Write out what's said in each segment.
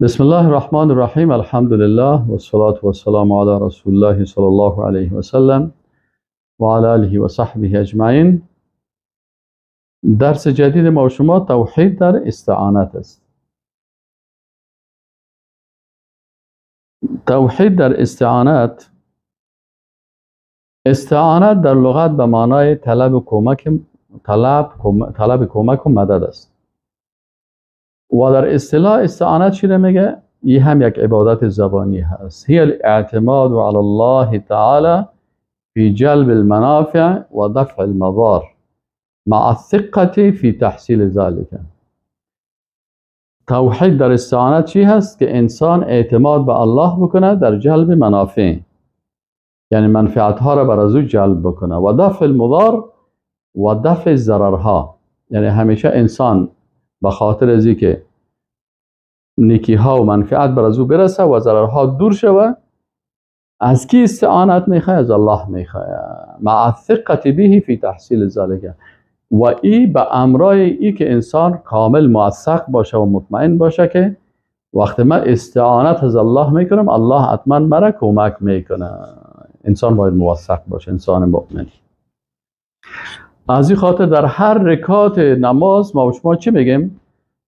بسم الله الرحمن الرحیم. الحمد لله و الصلاة و السلام علی رسول الله صلی الله علیه و سلم و علی آله و صحبه اجمعین. درس جدید ما و شما توحید در استعانت است. توحید در استعانت در لغت به معنای طلب کمک و مدد است. و در اصطلاح استعانت چی میگه؟ این هم یک عبادت زبانی هست. هی الاعتماد علی الله تعالی فی جلب المنافع و دفع المضار مع الثقة فی تحصیل ذلك. توحید در استعانت چی هست؟ که انسان اعتماد به الله بکنه در جلب منافع، یعنی منفعت ها را بر از او جلب بکنه، و دفع المضار و دفع ضررها، یعنی همیشه انسان به خاطر از اینکه نیکی ها و منفعت بر از او برسه و ضررها دور شوه، از کی استعانت میخواه؟ از الله میخواه. مع الثقة به فی تحصیل ذلك. و این به امرای ای که انسان کامل موثق باشه و مطمئن باشه که وقتی من استعانت از الله میکنم الله حتما مرا کمک میکنه. انسان باید موثق باشه، انسان مؤمن. از این خاطر در هر رکعت نماز ما و شما چی میگیم؟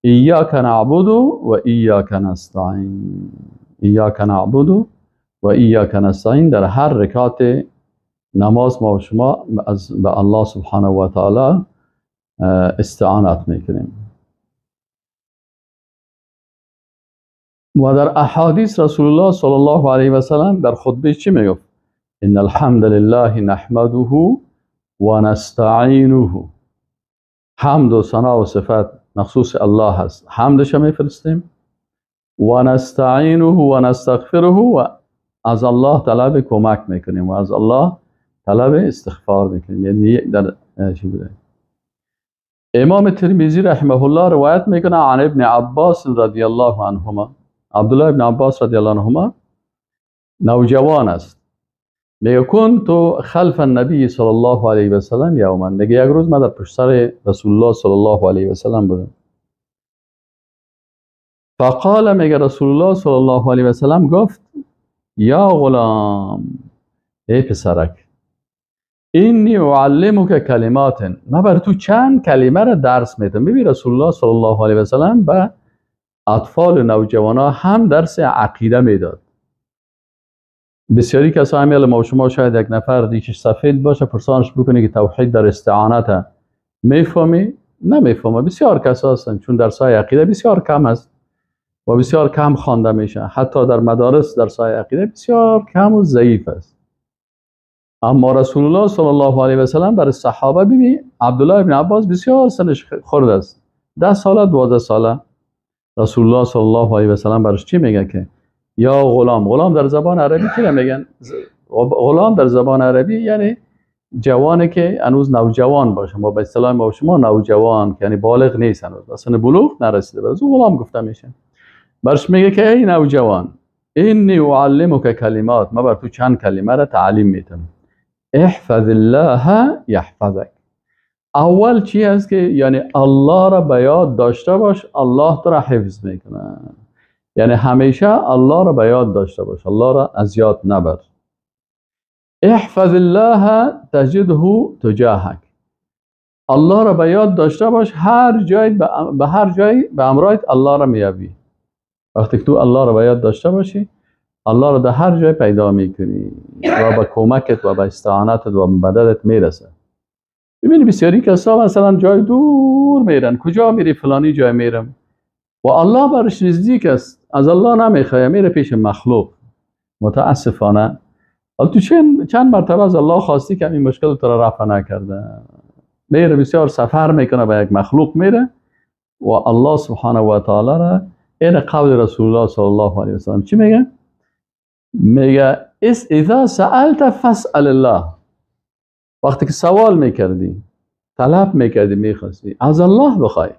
ایاک نعبد و ایاک نستعین. ایاک نعبد و ایاک نستعین. در هر رکعت نماز ما و شما به الله سبحانه و تعالی استعانت میکنیم. و در احادیث رسول الله صلی الله علیه و سلم در خطبه چی میگفت؟ ان الحمد لله نحمده و نستعینه. حمد و ثنا و صفت مخصوص الله هست، حمدش میفرستیم. و نستعینه و نستغفره، و از الله طلب کمک میکنیم و از الله طلب استغفار میکنیم. یعنی در چی بوده؟ امام ترمذی رحمه الله روایت میکنه عن ابن عباس رضی الله عنهما. عبدالله ابن عباس رضی الله عنهما نوجوان است. میگه کنت خلف النبی صلی الله علیه و سلم یوما. میگه یک روز من در پشت سر رسول الله صلی الله علیه و سلم بودم. فقال، میگه رسول الله صلی الله علیه و سلم گفت یا غلام، ای پسرک، اینی اعلمک کلمات، من بر تو چند کلمه را درس میدم. ببین رسول الله صلی الله علیه و سلم به اطفال و نوجوانا هم درس عقیده میداد. بسیاری کسا همیل ما و شما شاید یک نفر دیشش سفید باشه پرسانش بکنه که توحید در استعانت میفهمی؟ نمیفهمه. بسیار کسا هستن چون درسای عقیده بسیار کم است و بسیار کم خوانده میشه. حتی در مدارس درسای عقیده بسیار کم و ضعیف است. اما رسول الله صلی الله علیه و سلم برای صحابه، ببین عبدالله ابن عباس بسیار سنش خرد است، 10 ساله 12 ساله. رسول الله صلی الله علیه و سلم برش چی میگه؟ که یا غلام. غلام در زبان عربی چی میگن؟ غلام در زبان عربی یعنی جوانی که هنوز نوجوان باشه. ما به اصطلاح ما شما نوجوان یعنی بالغ نیست، هنوز اصلا بلوغ نرسیده، برای غلام گفته میشه. برش میگه که ای نوجوان، اینی اعلمک کلمات، ما بر تو چند کلمه را تعلیم میدم. احفظ الله یحفظک. اول چی هست که یعنی الله را به یاد داشته باش، الله تو را حفظ میکنه. یعنی همیشه الله را به یاد داشته باش، الله را از یاد نبر. احفظ الله تجده تجاهک. الله را به یاد داشته باش، هر جای به امرایت الله را میابی. وقتی که تو الله را به یاد داشته باشی، الله را در هر جای پیدا میکنی و به کمکت و به استعانتت و به مددت میرسه. ببینی بسیاری کسا مثلا جای دور میرن، کجا میری؟ فلانی جای میرم، و الله برش نزدیک است، از الله نمیخواه، میره پیش مخلوق. متاسفانه تو چند مرتبه از الله خواستی که این مشکل تو را رفع نکرده. میره بسیار سفر میکنه به یک مخلوق میره، و الله سبحانه و تعالی را این قول رسول الله صلی الله علیه و سلم چی میگه؟ میگه اذا سألت فاسأل الله. وقتی که سوال میکردی، طلب میکردی، میخواستی، از الله بخوای.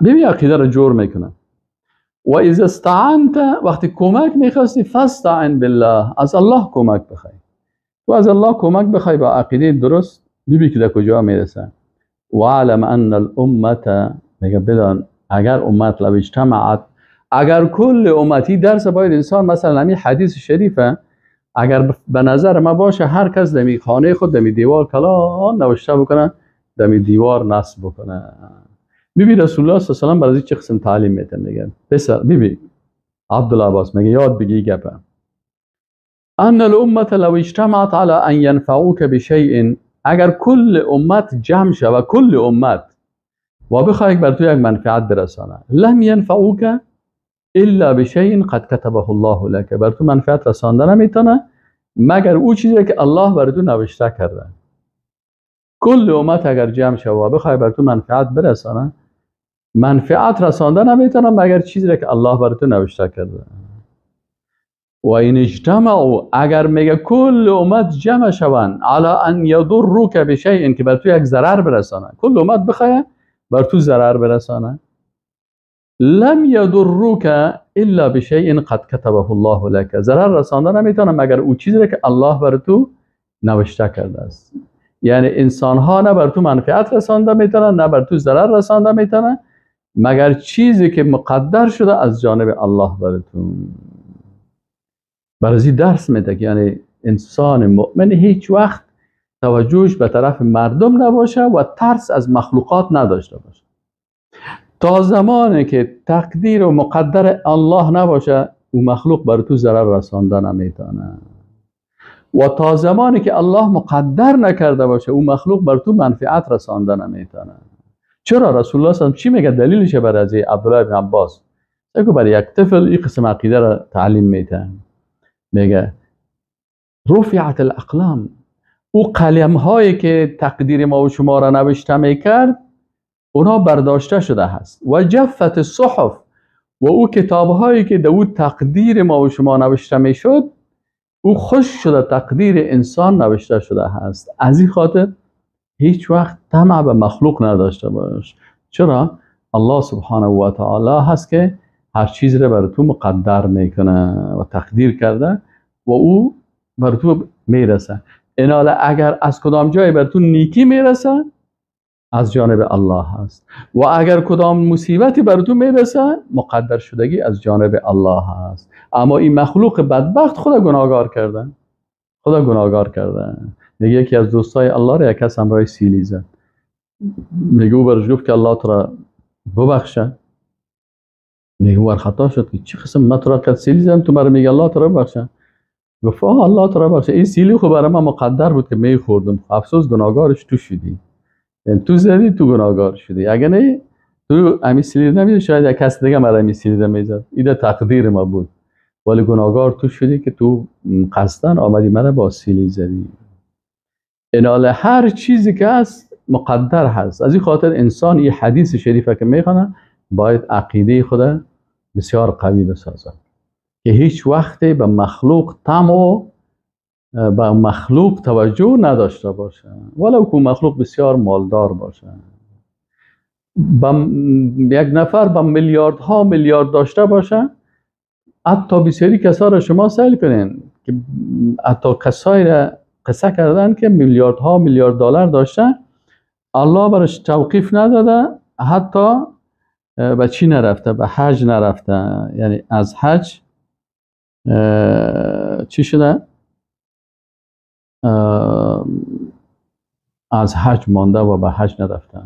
ببین عقیده را جور میکنه. و اذا استعنت، وقتی کمک میخواستی، فاستعن بالله، از الله کمک بخوای. تو از الله کمک بخوای با عقیده درست، ببین که در کجا میرسه. و علم ان الامه، میگه بدان اگر امت لو اجتمعت اگر کل امتی درس باید انسان مثلا همین حدیث شریفه اگر به نظر ما باشه هر کس دمی خانه خود دمی دیوار کلا نوشته بکنه دمی دیوار نصب بکنه. بیبی رسول الله صلی الله علیه و آله برای چه قسم تعلیم میده میگن پسر بیبی عبدالله عباس میگه یاد بگی گپه ان الامه لو اجتمعت على ان ينفعوك بشيء اگر کل امت جمع شه و کل امت و بخواه بر تو یک منفعت برسانه لم ينفعوك الا بشيء قد كتبه الله لك بر تو منفعت رسانده نمیتونه مگر او چیزی که الله بر تو نوشته کرده. کل امت اگر جمع شه و بخواه بر تو منفعت برسانه منفعت رسانده نمیتونه مگر چیزی که الله بر تو نوشته کرده. و این اجتمعوا اگر میگه کل امت جمع شوند علی ان یضروک بشیء که بر تو یک ضرر برسانه کل امت بخواه بر تو ضرر برسانه لم یضروک الا بشیء قد کتبه الله لك ضرر رسانده نمیتونه مگر او چیزی که الله بر تو نوشته کرده است. یعنی انسان ها نه بر تو منفعت رسانده میتونه نه بر تو ضرر رسانده میتونه مگر چیزی که مقدر شده از جانب الله بر تو. برای درس میده که یعنی انسان مؤمن هیچ وقت توجهش به طرف مردم نباشه و ترس از مخلوقات نداشته باشه. تا زمانی که تقدیر و مقدر الله نباشه او مخلوق بر تو ضرر رسانده نمیتونه و تا زمانی که الله مقدر نکرده باشه او مخلوق بر تو منفعت رسانده نمیتونه. چرا رسول الله صلی الله علیه و آله چی میگه دلیلش برای از عبدالله بن عباس میگه برای یک طفل این قسم عقیده را تعلیم میده میگه رفعت الاقلام او قلم هایی که تقدیر ما و شما را نوشته میکرد اونا برداشته شده هست و جفت الصحف و او کتاب هایی که در تقدیر ما و شما نوشته میشد او خوش شده تقدیر انسان نوشته شده هست. از این خاطر هیچ وقت طمع به مخلوق نداشته باش. چرا الله سبحانه و تعالی هست که هر چیز را بر تو مقدر میکنه و تقدیر کرده و او بر تو میرسه. ایناله اگر از کدام جای بر تو نیکی میرسه از جانب الله هست و اگر کدام مصیبتی بر تو میرسه مقدر شدگی از جانب الله هست. اما این مخلوق بدبخت خدا گناهگار کرده. میگه یکی از دوستای الله را یک کس همراه سیلی زد میگه او برش گفت که الله تو را ببخشه. میگه او خطا شد که چه قسم من تو را سیلی زدم تو مرا میگه الله تو را ببخشه. گفت الله تو را ببخشه این سیلی خب برای من مقدر بود که میخوردم افسوس گناهگارش تو شدی یعنی تو زدی تو گناهگار شدی اگه نه تو امی سیلی نمیدی شاید یک کس دیگه مرا امی سیلی میزد این تقدیر ما بود ولی گناهگار تو شدی که تو قصدن آمدی مرا با سیلی زدی. ایناله هر چیزی که هست مقدر هست. از این خاطر انسان این حدیث شریفه که میخونه باید عقیده خود بسیار قوی بسازه که هیچ وقت به مخلوق طمع و به مخلوق توجه نداشته باشه ولو که مخلوق بسیار مالدار باشه. یک نفر به میلیاردها میلیارد داشته باشه حتی بسیاری کسا را شما سائل کنین که حتی کسایی را قصه کردن که میلیاردها میلیارد دلار داشته الله برش توقیف نداده حتی به چی نرفته به حج نرفته یعنی از حج چی شده از حج مانده و به حج نرفته